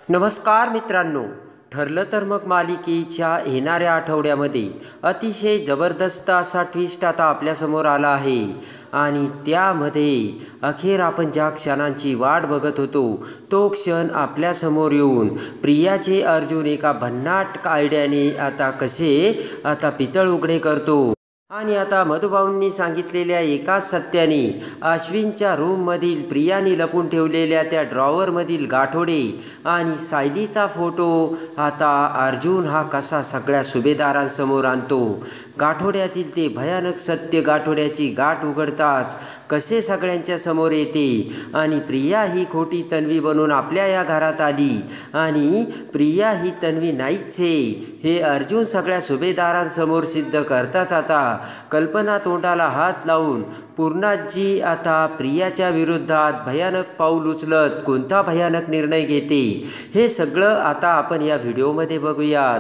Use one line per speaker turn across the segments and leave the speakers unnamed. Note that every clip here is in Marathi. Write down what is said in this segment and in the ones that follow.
नमस्कार मित्रांनो, ठरलं तर मग मालिकेच्या येणाऱ्या आठवड्यामध्ये अतिशय जबरदस्त असा ट्विस्ट आता आपल्यासमोर आला आहे. आणि त्यामध्ये अखेर आपण ज्या क्षणांची वाट बघत होतो तो क्षण आपल्यासमोर येऊन प्रियाचे अर्जुन एका भन्नाट आयडियाने आता पितळ उघडे करतो. आणि आता मधुभाऊंनी सांगितलेल्या एकाच सत्याने अश्विनच्या रूममधील प्रियाने लपून ठेवलेल्या त्या ड्रॉवरमधील गाठोडे आणि सायलीचा फोटो आता अर्जुन हा कसा सगळ्या सुभेदारांसमोर आणतो. गाठोड्यातील ते भयानक सत्य गाठोड्याची गाठ उघडताच कसे सगळ्यांच्या समोर येते आणि प्रिया ही खोटी तन्वी बनून आपल्या या घरात आली आणि प्रिया ही तन्वी नाहीच हे अर्जुन सगळ्या सुभेदारांसमोर सिद्ध करताच आता कल्पना तोंडाला हात लावून पूर्णाजी आता प्रियाच्या विरोधात भयानक पाऊल उचलत कोणता भयानक निर्णय घेते हे सगळं आता आपण या व्हिडिओमध्ये बघूयात.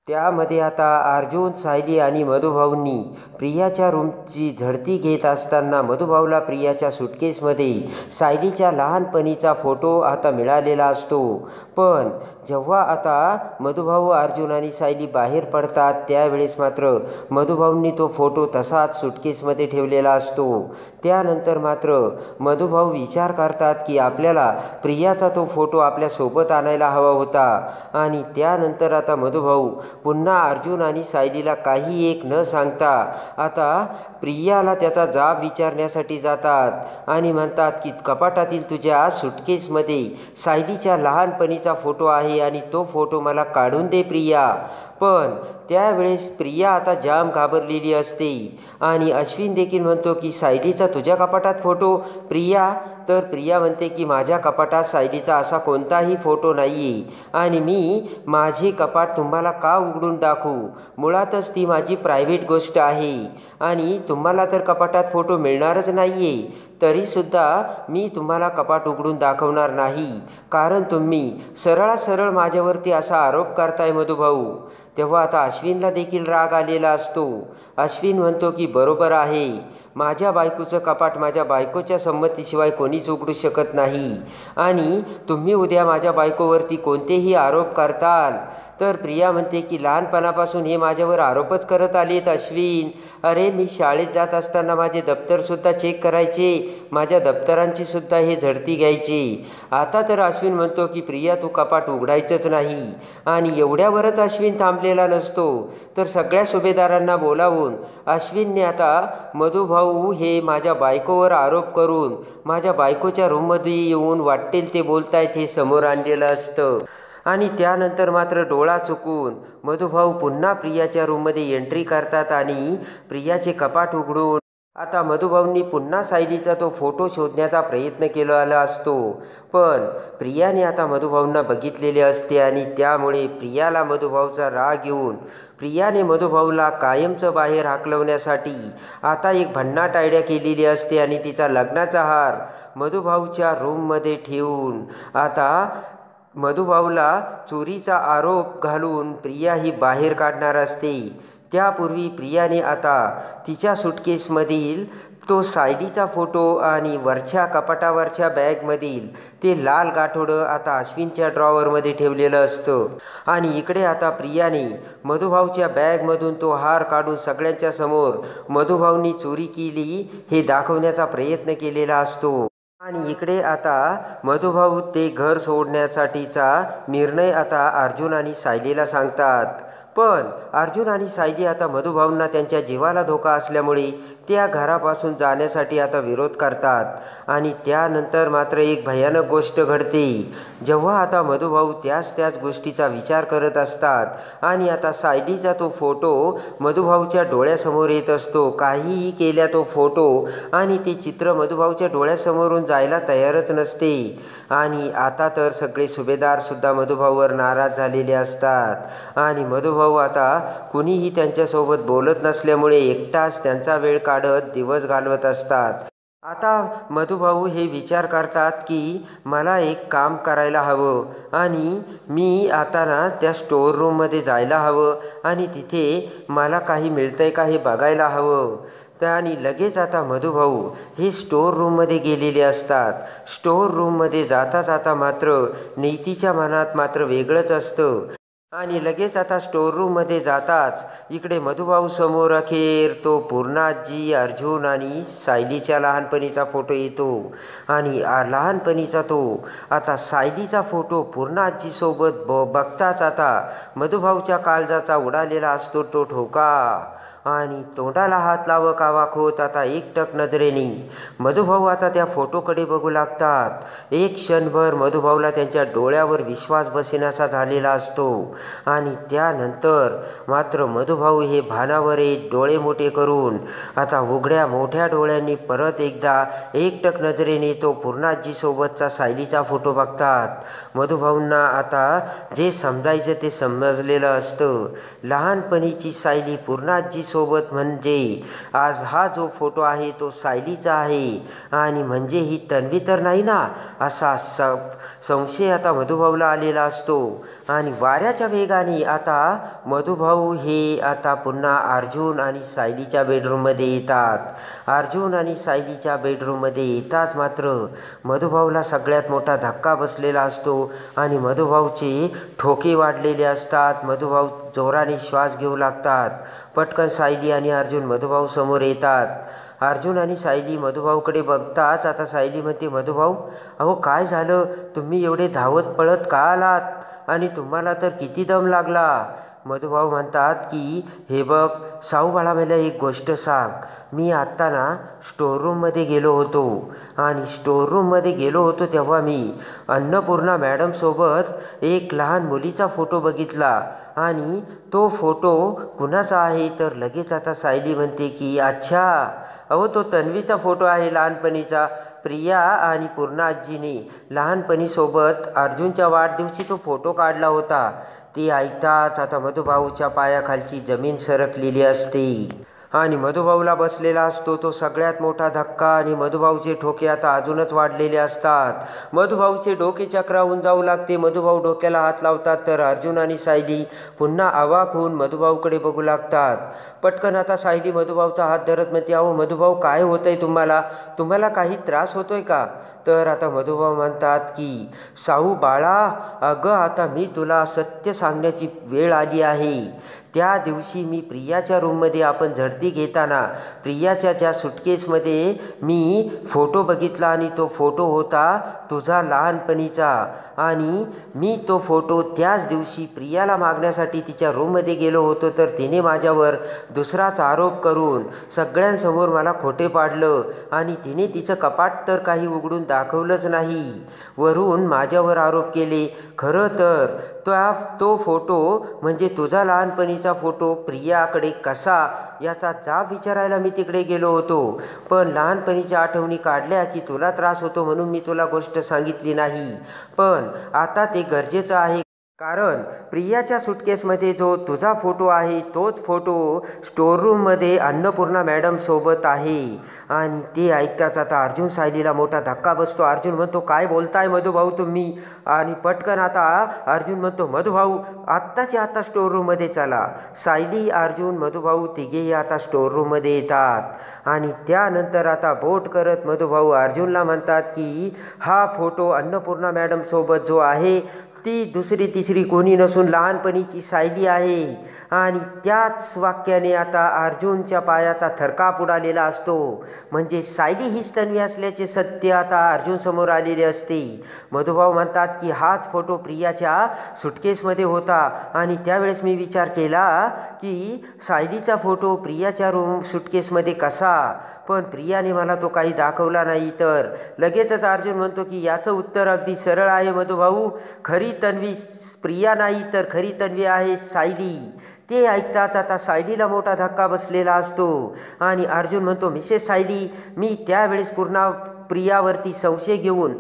त्यामध्ये आता अर्जुन, सायली आणि मधुभाऊंनी प्रियाच्या रूमची झडती घेत असताना मधुभाऊला प्रियाच्या सुटकेसमध्ये सायलीच्या लहानपणीचा फोटो आता मिळालेला असतो. पण जेव्हा आता मधुभाऊ, अर्जुन आणि सायली बाहेर पडतात त्यावेळेस मात्र मधुभाऊंनी तो फोटो तसाच सुटकेसमध्ये ठेवलेला असतो. त्यानंतर मात्र मधुभाऊ विचार करतात की आपल्याला प्रियाचा तो फोटो आपल्यासोबत आणायला हवा होता. आणि त्यानंतर आता मधुभाऊ पुन्हा अर्जुन आणि सायलीला काही एक न सांगता आता प्रियाला त्याचा जाब विचारण्यासाठी जातात आणि म्हणतात की कपाटातील तुझ्या सुटकेसमध्ये सायलीच्या लहानपणीचा फोटो आहे आणि तो फोटो मला काढून दे प्रिया. पण त्यावेळेस प्रिया आता जाम घाबरलेली असते आणि अश्विन देखील म्हणतो की सायलीचा तुझ्या कपाटात फोटो प्रिया. तर प्रिया म्हणते की माझ्या कपाटात सायलीचा असा कोणताही फोटो नाही आहे आणि मी माझे कपाट तुम्हाला का उघडून दाखवू. मुळातच ती माझी प्रायव्हेट गोष्ट आहे आणि तुम्हाला तर कपाटात फोटो मिळणारच नाही आहे. तरीसुद्धा मी तुम्हाला कपाट उघडून दाखवणार नाही कारण तुम्ही सरळ माझ्यावरती असा आरोप करताय मधुभाऊ. तेव्हा आता अश्विनला देखील राग आलेला असतो. अश्विन म्हणतो की बरोबर आहे, माझ्या बायकोचं कपाट माझ्या बायकोच्या संमतीशिवाय कोणीच उघडू शकत नाही आणि तुम्ही उद्या माझ्या बायकोवरती कोणतेही आरोप करताल. तर प्रिया म्हणते की लहानपणापासून हे माझ्यावर आरोपच करत आलेत अश्विन. अरे मी शाळेत जात असताना माझे दप्तरसुद्धा चेक करायचे, माझ्या दप्तरांची सुद्धा हे झडती घ्यायची. आता तर अश्विन म्हणतो की प्रिया तू कपाट उघडायचंच नाही. आणि एवढ्यावरच अश्विन थांबलेला नसतो तर सगळ्या सुभेदारांना बोलावून अश्विनने आता मधुभाऊ हे माझ्या बायकोवर आरोप करून माझ्या बायकोच्या रूममध्ये येऊन वाटेल ते बोलतायत हे समोर आणलेलं असतं. आणि त्यानंतर मात्र डोळा चुकून मधुभाऊ पुन्हा प्रियाच्या रूममध्ये एंट्री करतात आणि प्रियाचे कपाट उघडून आता मधुभाऊंनी पुन्हा सायलीचा तो फोटो शोधण्याचा प्रयत्न केलेला असतो. पण प्रियाने आता मधुभाऊंना बघितलेले असते आणि त्यामुळे प्रियाला मधुभाऊचा राग येऊन प्रियाने मधुभाऊला कायमचं बाहेर हाकलवण्यासाठी आता एक भन्नाट आयडिया केलेली असते आणि तिचा लग्नाचा हार मधुभाऊच्या रूममध्ये ठेवून आता मधुभाऊला चोरीचा आरोप घालून प्रिया ही बाहेर काढणार असते. त्यापूर्वी प्रियाने आता तिच्या सुटकेसमधील तो सायलीचा फोटो आणि वरच्या कपाटावरच्या बॅगमधील ते लाल गाठोडं आता अश्विनच्या ड्रॉवरमध्ये ठेवलेलं असतं. आणि इकडे आता प्रियाने मधुभाऊच्या बॅगमधून तो हार काढून सगळ्यांच्या समोर मधुभाऊंनी चोरी केली हे दाखवण्याचा प्रयत्न केलेला असतो. आणि इकडे आता मधुभाऊ ते घर सोडण्यासाठीचा निर्णय आता अर्जुन आणि सायलीला सांगतात. पण अर्जुन आणि सायली आता मधुभाऊंना त्यांच्या जीवाला धोका असल्यामुळे त्या घरापासून जाण्यासाठी आता विरोध करतात. आणि त्यानंतर मात्र एक भयानक गोष्ट घडते. जेव्हा आता मधुभाऊ त्याच गोष्टीचा विचार करत असतात आणि आता सायलीचा तो फोटो मधुभाऊच्या डोळ्यासमोर येत असतो. काहीही केल्या तो फोटो आणि ते चित्र मधुभाऊच्या डोळ्यासमोरून जायला तयारच नसते. आणि आता तर सगळे सुभेदारसुद्धा मधुभाऊवर नाराज झालेले असतात आणि मधुभाऊ आता कुणीही त्यांच्यासोबत बोलत नसल्यामुळे एकटाच त्यांचा वेळ काढत दिवस घालवत असतात. आता मधुभाऊ हे विचार करतात की मला एक काम करायला हवं आणि मी आता ना त्या स्टोअर रूममध्ये जायला हवं आणि तिथे मला काही मिळतंय का हे बघायला हवं. आणि लगेच आता मधुभाऊ हे स्टोअर रूममध्ये गेलेले असतात. स्टोअर रूममध्ये जाता जाता मात्र नीतीच्या मनात मात्र वेगळंच असतं. आणि लगेच आता स्टोअर रूममध्ये जाताच इकडे मधुभाऊ समोर अखेर तो पूर्णाजी, अर्जुन आणि सायलीच्या लहानपणीचा फोटो येतो. आणि लहानपणीचा तो आता सायलीचा फोटो पूर्णाजीसोबत बघताच आता मधुभाऊच्या काळजाचा उडालेला असतो तो ठोका. आणि तोंडाला हात लावत आता एकटक नजरेने मधुभाऊ आता त्या फोटोकडे बघू लागतात. एक क्षणभर मधुभाऊला त्यांच्या डोळ्यावर विश्वास बसेनासा झालेला असतो. आणि त्यानंतर मात्र मधुभाऊ हे भानावर डोळे मोठे करून आता उघड्या मोठ्या डोळ्यांनी परत एकदा एकटक नजरेने तो पूर्णाजीसोबतचा सायलीचा फोटो बघतात. मधुभाऊंना आता जे समजायचं ते समजलेलं असतं. लहानपणीची सायली पूर्णाजी सोबत म्हणजे आज हा जो फोटो आहे तो सायलीचा आहे. आणि म्हणजे ही तन्वी तर नाही ना, असा संशय आता मधुभाऊला आलेला असतो. आणि वाऱ्याच्या वेगाने आता मधुभाऊ हे आता पुन्हा अर्जुन आणि सायलीच्या बेडरूममध्ये येतात. अर्जुन आणि सायलीच्या बेडरूममध्ये येताच मात्र मधुभाऊला सगळ्यात मोठा धक्का बसलेला असतो. आणि मधुभाऊचे ठोके वाढलेले असतात. मधुभाऊ जोराने श्वास घेऊ लागतात. पटकन सायली आणि अर्जुन मधुभाऊ समोर येतात. अर्जुन आणि सायली मधुभाऊकडे बघताच आता सायली म्हणते, मधुभाऊ अहो काय झालं, तुम्ही एवढे धावत पळत का आलात आणि तुम्हाला तर किती दम लागला. मधुभाऊ म्हणतात की हे बघ साऊ बाळा, मला एक गोष्ट सांग. मी आत्ता ना स्टोअररूममध्ये गेलो होतो आणि स्टोअररूममध्ये गेलो होतो तेव्हा मी अन्नपूर्णा मॅडमसोबत एक लहान मुलीचा फोटो बघितला. आणि तो फोटो कुणाचा आहे तर लगेच आता सायली म्हणते की अच्छा, अहो तो तन्वीचा फोटो आहे लहानपणीचा. प्रिया आणि पूर्णाजीने लहानपणीसोबत अर्जुनच्या वाढदिवशी तो फोटो काढला होता. ते ऐकताच आता मधुभाऊच्या पायाखालची जमीन सरकलेली असते. आणि मधुभाऊला बसलेला असतो तो सगळ्यात मोठा धक्का. आणि मधुभाऊचे ठोके आता अजूनच वाढलेले असतात. मधुभाऊचे डोके चक्रावून जाऊ लागते. मधुभाऊ डोक्याला हात लावतात तर अर्जुन आणि सायली पुन्हा अवाक होऊन मधुभाऊकडे बघू लागतात. पटकन आता सायली मधुभाऊचा हात धरत म्हणते, अहो मधुभाऊ काय होतंय तुम्हाला काही त्रास होतोय का. तर आता मधुभाऊ म्हणतात की साऊ बाळा, अगं आता मी तुला सत्य सांगण्याची वेळ आली आहे. त्या दिवशी मी प्रियाच्या रूममध्ये आपण झडती घेताना प्रियाच्या ज्या सुटकेसमध्ये मी फोटो बघितला आणि तो फोटो होता तुझा लहानपणीचा. आणि मी तो फोटो त्याच दिवशी प्रियाला मागण्यासाठी तिच्या रूममध्ये गेलो होतो तर तिने माझ्यावर दुसराच आरोप करून सगळ्यांसमोर मला खोटे पाडलं. आणि तिने तिचं कपाट तर काही उघडून दाखवलंच नाही, वरून माझ्यावर आरोप केले. खरं तर तो फोटो म्हणजे तुझा लहानपणीचा फोटो प्रियाकडे कसा याचा जाब विचारायला मी तिकडे गेलो होतो. पण लहानपणीच्या आठवणी काढल्या की तुला त्रास होतो म्हणून मी तुला गोष्ट सांगितली नाही. पण आता ते गरजेचं आहे, कारण प्रियाच्या सुटकेसमध्ये जो तुझा फोटो आहे तोच फोटो स्टोअररूममध्ये अन्नपूर्णा मॅडमसोबत आहे. आणि ते ऐकताच आता अर्जुन सायलीला मोठा धक्का बसतो. अर्जुन म्हणतो, काय बोलताय मधुभाऊ तुम्ही. आणि पटकन आता अर्जुन म्हणतो, मधुभाऊ आत्ताच्या आत्ता स्टोअररूममध्ये चला. सायली, अर्जुन, मधुभाऊ तिघेही आता स्टोअररूममध्ये येतात. आणि त्यानंतर आता बोट करत मधुभाऊ अर्जुनला म्हणतात की हा फोटो अन्नपूर्णा मॅडमसोबत जो आहे ती दुसरी तिसरी कोणी नसून लहानपणीची सायली आहे. आणि त्याच वाक्याने आता अर्जुनच्या पायाचा थरकाप उडालेला असतो. म्हणजे सायली हीच तन्वी असल्याचे सत्य आता अर्जुन समोर आलेले असते. मधुभाऊ म्हणतात की हाच फोटो प्रियाच्या सुटकेसमध्ये होता. आणि त्यावेळेस मी विचार केला की सायलीचा फोटो प्रियाच्या सुटकेसमध्ये कसा, पण प्रियाने मला तो काही दाखवला नाही. तर लगेचच अर्जुन म्हणतो की याचं उत्तर अगदी सरळ आहे मधुभाऊ, खरी तन्वी प्रिया नाही तर खरी तन्वी आहे सायली. ते ऐकताच आता सायलीला मोठा धक्का बसलेला असतो. आणि अर्जुन म्हणतो, मिसेस सायली, मी त्यावेळेस पूर्ण प्रियावरती संशय घेऊन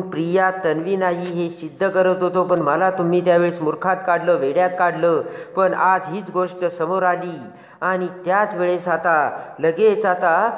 प्रिया तन्वी नाही हे सिद्ध करत होतो. पण मला तुम्ही त्यावेळेस मूर्खात काढलं, वेड्यात काढलं. पण आज हीच गोष्ट समोर आली. आणि त्याच वेळेस आता लगेच आता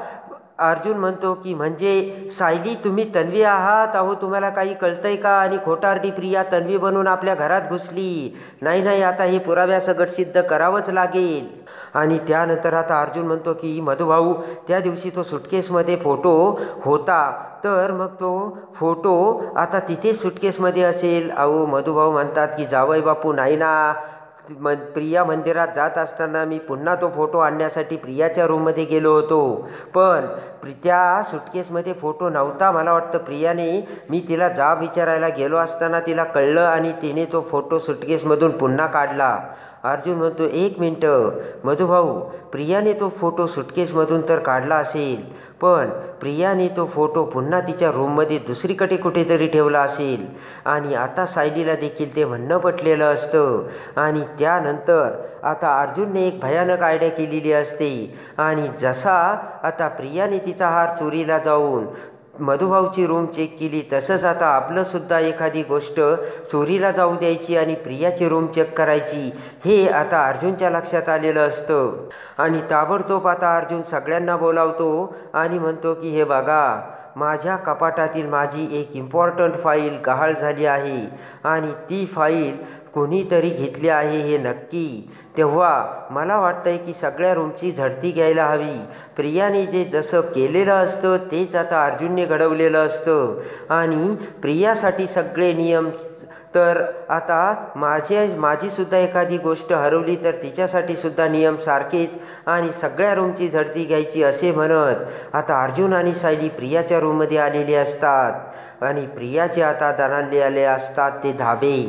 अर्जुन म्हणतो की म्हणजे सायली तुम्ही तन्वी आहात? अहो तुम्हाला काही कळतंय का? आणि खोटारडी प्रिया तन्वी बनून आपल्या घरात घुसली. नाही नाही, आता हे पुराव्यासकट सिद्ध करावंच लागेल. आणि त्यानंतर आता अर्जुन म्हणतो की मधुभाऊ, त्या दिवशी तो सुटकेसमध्ये फोटो होता, तर मग तो फोटो आता तिथेच सुटकेसमध्ये असेल. अहो मधुभाऊ म्हणतात की जावई बापू नाही ना, प्रिया मंदिरात जात असताना मी पुन्हा तो फोटो आणण्यासाठी प्रियाच्या रूममध्ये गेलो होतो, पण त्या सुटकेसमध्ये फोटो नव्हता. मला वाटतं प्रियाने, मी तिला जाब विचारायला गेलो असताना तिला कळलं आणि तिने तो फोटो सुटकेसमधून पुन्हा काढला. अर्जुन म्हणतो, एक मिनटं मधुभाऊ, प्रियाने तो फोटो सुटकेसमधून तर काढला असेल, पण प्रियाने तो फोटो पुन्हा तिच्या रूममध्ये दुसरीकडे कुठेतरी ठेवला असेल. आणि आता सायलीला देखील ते म्हणणं पटलेलं असतं. आणि त्यानंतर आता अर्जुनने एक भयानक आयडिया केलेली असते. आणि जसा आता प्रियाने तिचा हार चोरीला जाऊन मधुभाऊची रूम चेक केली, तसंच आता आपलंसुद्धा एखादी गोष्ट चोरीला जाऊ द्यायची आणि प्रियाची रूम चेक करायची, हे आता अर्जुनच्या लक्षात आलेलं असतं. आणि ताबडतोब आता अर्जुन सगळ्यांना बोलावतो आणि म्हणतो की हे बघा, माझ्या कपाटातील माझी एक इम्पॉर्टंट फाईल गहाळ झाली आहे आणि ती फाईल कोणीतरी घेतली आहे हे नक्की. तेव्हा मला वाटतंय की सगळ्या रूमची झडती घ्यायला हवी. प्रियाने जे जसं केलेलं असतं तेच आता अर्जुनने घडवलेलं असतं. आणि प्रियासाठी सगळे नियम, तर आता माझीसुद्धा एखादी गोष्ट हरवली तर तिच्यासाठी सुद्धा नियम सारखेच, आणि सगळ्या रूमची झडती घ्यायची असे म्हणत आता अर्जुन आणि सायली प्रियाच्या रूममध्ये आलेले असतात. आणि प्रियाचे आता दणाणले आले असतात ते धाबे.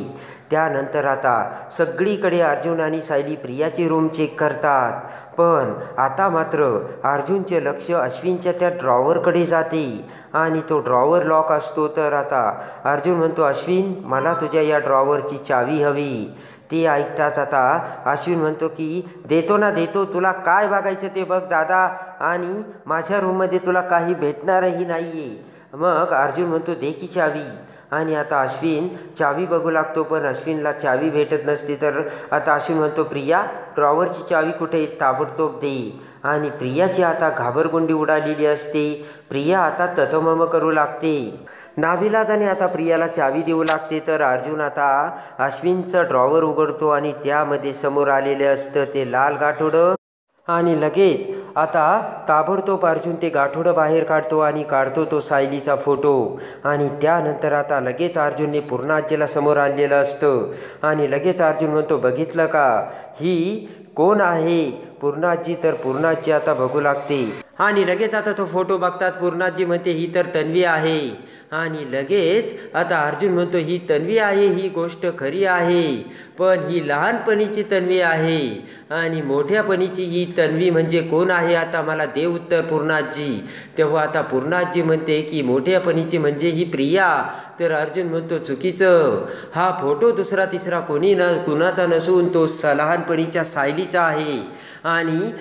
त्यानंतर आता सगळीकडे अर्जुन आणि सायली प्रियाची रूम चेक करतात, पण आता मात्र अर्जुनचे लक्ष अश्विनच्या त्या ड्रॉवरकडे जाते आणि तो ड्रॉवर लॉक असतो. तर आता अर्जुन म्हणतो, अश्विन मला तुझ्या या ड्रॉवरची चावी हवी. ते ऐकताच आता अश्विन म्हणतो की देतो ना देतो, तुला काय बघायचं ते बघ दादा, आणि माझ्या रूममध्ये तुला काही भेटणारही नाही आहे. मग अर्जुन म्हणतो दे की चावी. आणि आता अश्विन चावी बघू लागतो, पण अश्विनला चावी भेटत नसते. तर आता अश्विन म्हणतो, प्रिया ड्रॉवरची चावी कुठे, ताबडतोब दे. आणि प्रियाची आता घाबरगुंडी उडालेली असते. प्रिया आता ततमम करू लागते. नाविलाजाने आता प्रियाला चावी देऊ लागते. तर अर्जुन आता अश्विनचं ड्रॉवर उघडतो आणि त्यामध्ये समोर आलेले असतं ते लाल गाठोडं. आणि लगेच आता ताबडतोब अर्जुन ते गाठोडं बाहेर काढतो आणि काढतो तो सायलीचा फोटो. आणि त्यानंतर आता लगेच अर्जुनने पूर्णाजीला समोर आणलेलं असतं. आणि लगेच अर्जुन म्हणतो, बघितलं का, ही कोण आहे पूर्णाजी? तर पूर्णाजी आता बघू लागते. आणि लगेच आता तो फोटो बघताच पूर्णाजी म्हणते, ही तर तन्वी आहे. आणि लगेच आता अर्जुन म्हणतो, ही तन्वी आहे, ही गोष्ट खरी आहे, पण ही लहानपणीची तन्वी आहे आणि मोठ्यापणीची ही तन्वी म्हणजे कोण आहे? आता मला दे उत्तर पूर्णाजी. तेव्हा आता पूर्णाजी म्हणते की मोठ्यापणीची म्हणजे ही प्रिया. तर अर्जुन म्हणतो, चुकीचं, हा फोटो दुसरा तिसरा कुणाचा नसून तो लहानपणीच्या सायलीचा आहे. आणि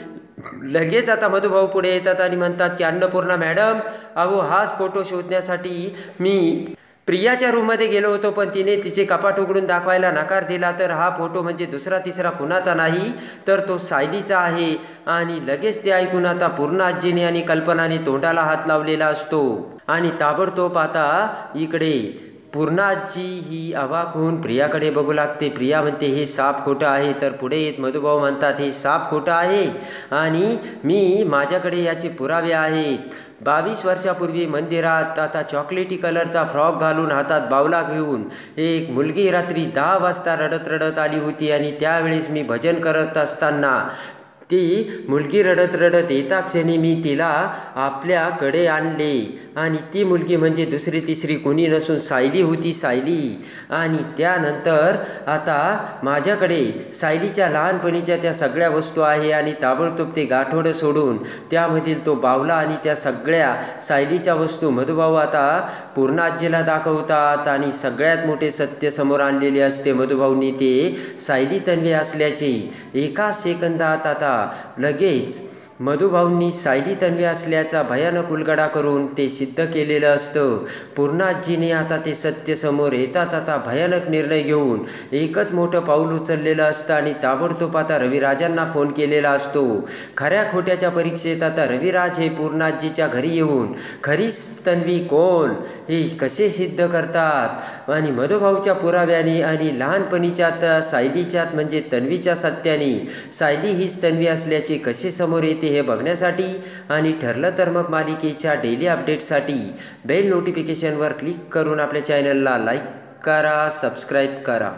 लगेच आता मधुभाऊ पुढे येतात आणि म्हणतात की अन्नपूर्णा मॅडम, अहो हाच फोटो शोधण्यासाठी मी प्रियाच्या रूममध्ये गेलो होतो, पण तिने तिचे कपाट उघडून दाखवायला नकार दिला. तर हा फोटो म्हणजे दुसरा तिसरा कुणाचा नाही, तर तो सायलीचा आहे. आणि लगेच ते ऐकून आता पूर्णाजीने आणि कल्पनाने तोंडाला हात लावलेला असतो. आणि ताबडतोब आता इकडे पूर्णाजी ही अवाक होऊन प्रियाकडे बघू लागते. प्रिया म्हणते, हे साप खोटं आहे. तर पुढे येत मधुभाऊ म्हणतात, हे साप खोटं आहे आणि माझ्याकडे याचे पुरावे आहेत. 22 वर्षापूर्वी मंदिरात आता चॉकलेटी कलरचा फ्रॉक घालून हातात बावला घेऊन एक मुलगी रात्री 10 वाजता रडत रडत आली होती. आणि त्यावेळेस मी भजन करत असताना ती मुलगी रडत रडत येता क्षणी मी तिला आपल्याकडे आणले. आणि ती मुलगी म्हणजे दुसरी तिसरी कोणी नसून सायली होती, सायली. आणि त्यानंतर आता माझ्याकडे सायलीच्या लहानपणीच्या त्या सगळ्या वस्तू आहे. आणि ताबडतोब ते गाठोडं सोडून त्यामधील तो बावला आणि त्या सगळ्या सायलीच्या वस्तू मधुभाऊ आता पूर्णाजीला दाखवतात. आणि सगळ्यात मोठे सत्य समोर आणलेले असते मधुभाऊंनी, ते सायली तन्वी असल्याचे. एका सेकंदात आता लगेच मधुभाऊंनी सायली तन्वी असल्याचा भयानक उलगडा करून ते सिद्ध केलेलं असतं. पूर्णाजीने आता ते सत्य समोर येताच आता भयानक निर्णय घेऊन एकच मोठं पाऊल उचललेलं असतं आणि ताबडतोब आता रविराजांना फोन केलेला असतो. खऱ्या खोट्याच्या परीक्षेत आता रविराज हे पूर्णाजीच्या घरी येऊन खरीच तन्वी कोण हे कसे सिद्ध करतात आणि मधुभाऊच्या पुराव्याने आणि लहानपणीच्या सायलीच्यात म्हणजे तन्वीच्या सत्याने सायली हीच तन्वी असल्याचे कसे समोर येते हे बघण्यासाठी आणि ठरलं तर मग मालिकेच्या डेली अपडेट्ससाठी बेल नोटिफिकेशनवर क्लिक करून आपल्या चॅनलला लाईक करा, सबस्क्राईब करा.